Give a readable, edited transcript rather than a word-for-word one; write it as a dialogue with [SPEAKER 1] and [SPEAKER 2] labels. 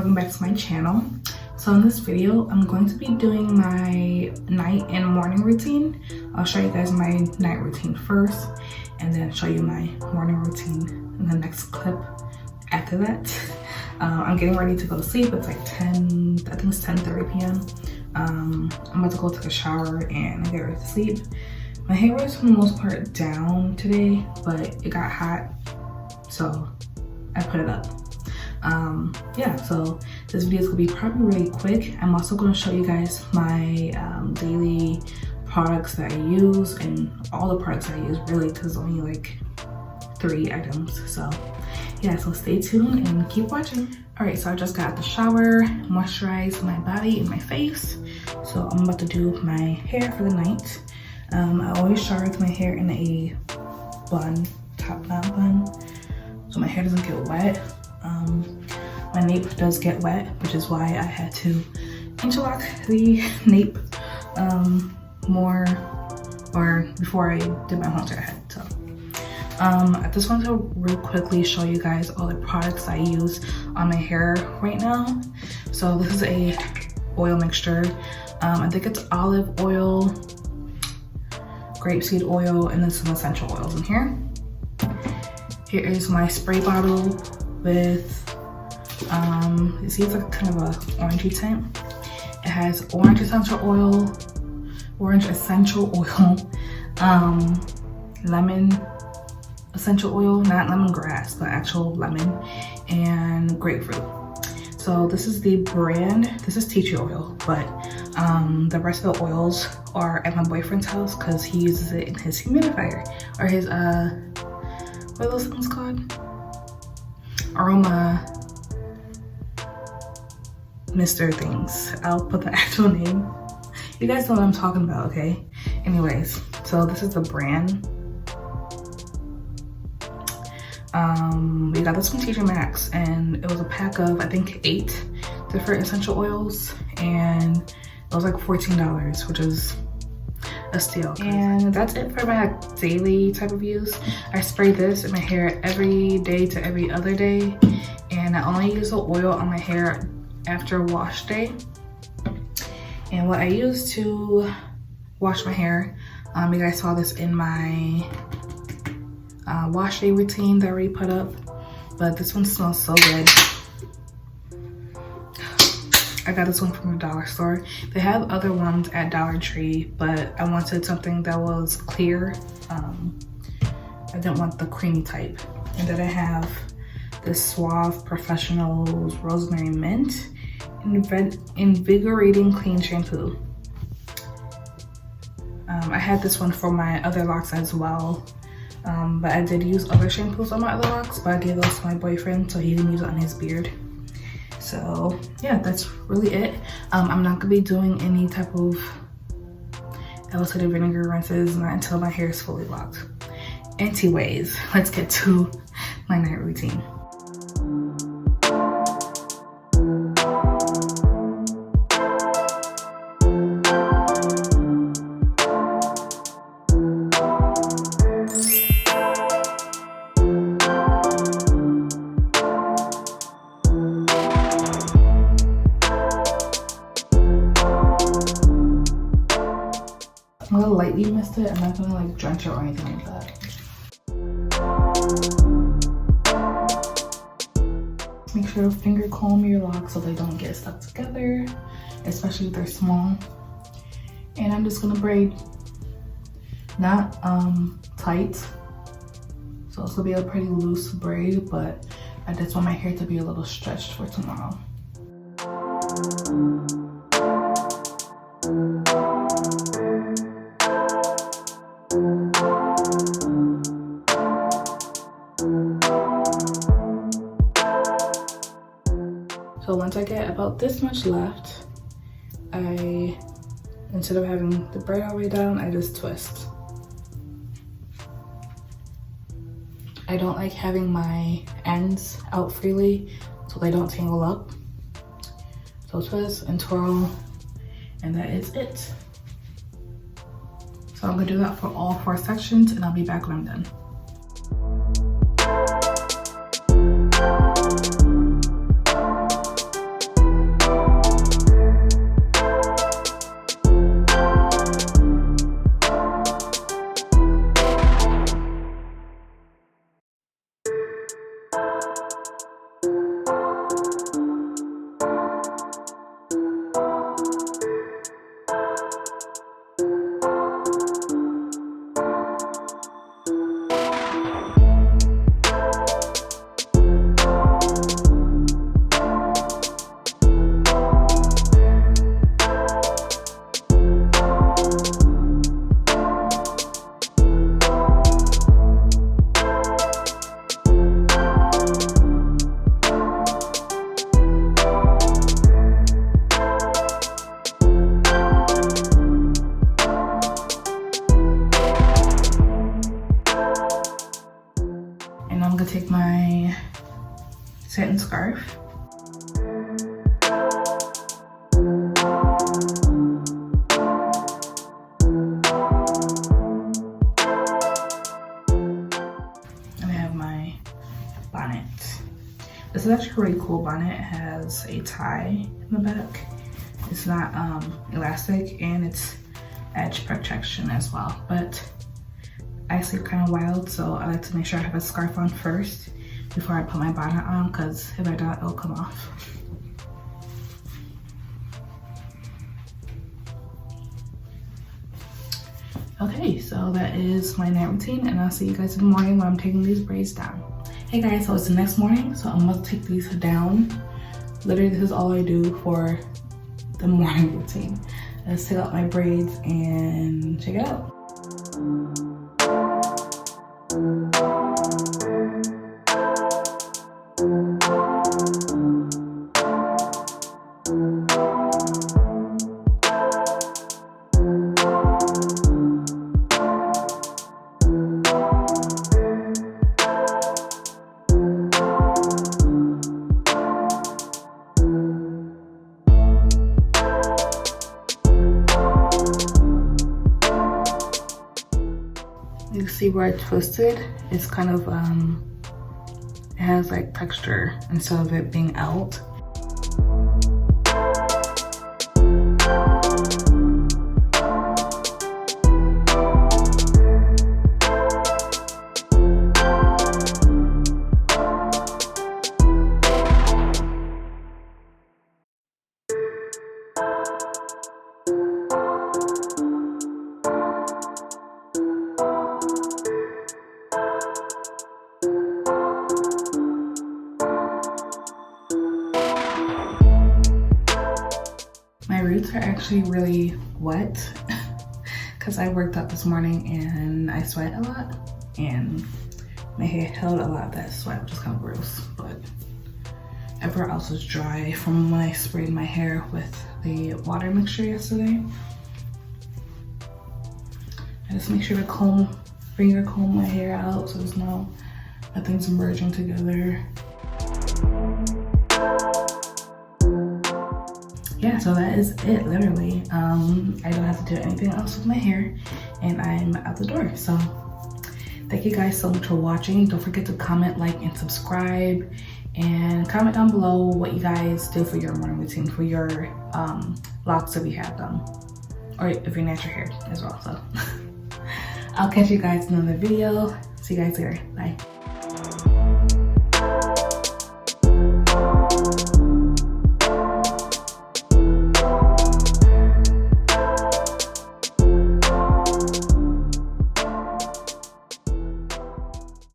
[SPEAKER 1] welcome back to my channel. So in this video, I'm going to be doing my night and morning routine. I'll show you guys my night routine first and then show you my morning routine in the next clip after that. I'm getting ready to go to sleep. It's like 10, I think it's 10:30 p.m. I'm about to go take a shower and get ready to sleep. My hair was for the most part down today, but it got hot, so I put it up. Yeah, so this video is gonna be probably really quick. I'm also gonna show you guys my daily products that I use, and all the products I use really, because only like 3 items. So yeah, so stay tuned and keep watching. All right, so I just got out the shower, moisturized my body and my face. So I'm about to do my hair for the night. I always shower with my hair in a bun, top knot bun, so my hair doesn't get wet. My nape does get wet, which is why I had to interlock the nape more, or before I did my whole entire head. So I just want to real quickly show you guys all the products I use on my hair right now. So this is a oil mixture. I think it's olive oil, grapeseed oil, and then some essential oils in here. Here is my spray bottle with you see it's like kind of a orangey tint. It has orange essential oil, lemon essential oil, not lemongrass, but actual lemon, and grapefruit. So this is the brand, this is tea tree oil, but the rest of the oils are at my boyfriend's house because he uses it in his humidifier, or his what are those things called? Aroma Mr. things. I'll put the actual name. You guys know what I'm talking about, okay? Anyways, so this is the brand. We got this from TJ Maxx, and it was a pack of I think 8 different essential oils, and it was like $14, which is a steal. And that's it for my daily type of use. I spray this in my hair every day to every other day, and I only use the oil on my hair after wash day. And what I use to wash my hair, you guys saw this in my wash day routine that I already put up, but this one smells so good. I got this one from the dollar store. They have other ones at Dollar Tree, but I wanted something that was clear. I didn't want the creamy type. And then I have this Suave Professional's Rosemary Mint Invigorating Clean Shampoo. I had this one for my other locks as well, but I did use other shampoos on my other locks, but I gave those to my boyfriend so he can use it on his beard. So yeah, that's really it. I'm not gonna be doing any type of apple vinegar rinses, not until my hair is fully locked. Anyways, let's get to my night routine. I'm gonna lightly mist it. I'm not gonna like drench it or anything like that. Make sure to finger comb your locks so they don't get stuck together, especially if they're small. And I'm just gonna braid, not tight. So it's gonna be a pretty loose braid, but I just want my hair to be a little stretched for tomorrow. So once I get about this much left, instead of having the braid all the way down, I just twist. I don't like having my ends out freely so they don't tangle up. So twist and twirl, and that is it. So I'm gonna do that for all 4 sections, and I'll be back when I'm done. is actually a really cool bonnet. It has a tie in the back. It's not elastic, and it's edge protection as well. But I sleep kind of wild, so I like to make sure I have a scarf on first before I put my bonnet on, because if I don't, it'll come off. Okay, so that is my night routine, and I'll see you guys in the morning when I'm taking these braids down. Hey guys, so it's the next morning, so I'm gonna take these down. Literally, this is all I do for the morning routine. Let's take out my braids and check it out. You see where I twisted? It's kind of, it has like texture instead of it being out. My roots are actually really wet because I worked out this morning and I sweat a lot, and my hair held a lot of that sweat, which is kind of gross. But everywhere else is dry from when I sprayed my hair with the water mixture yesterday. I just make sure to finger comb my hair out so there's nothing's merging together. Yeah, so that is it, literally. I don't have to do anything else with my hair, and I'm out the door. So thank you guys so much for watching. Don't forget to comment, like, and subscribe, and comment down below what you guys do for your morning routine, for your locks if you have them, or if you're natural hair as well. So I'll catch you guys in another video. See you guys later. Bye.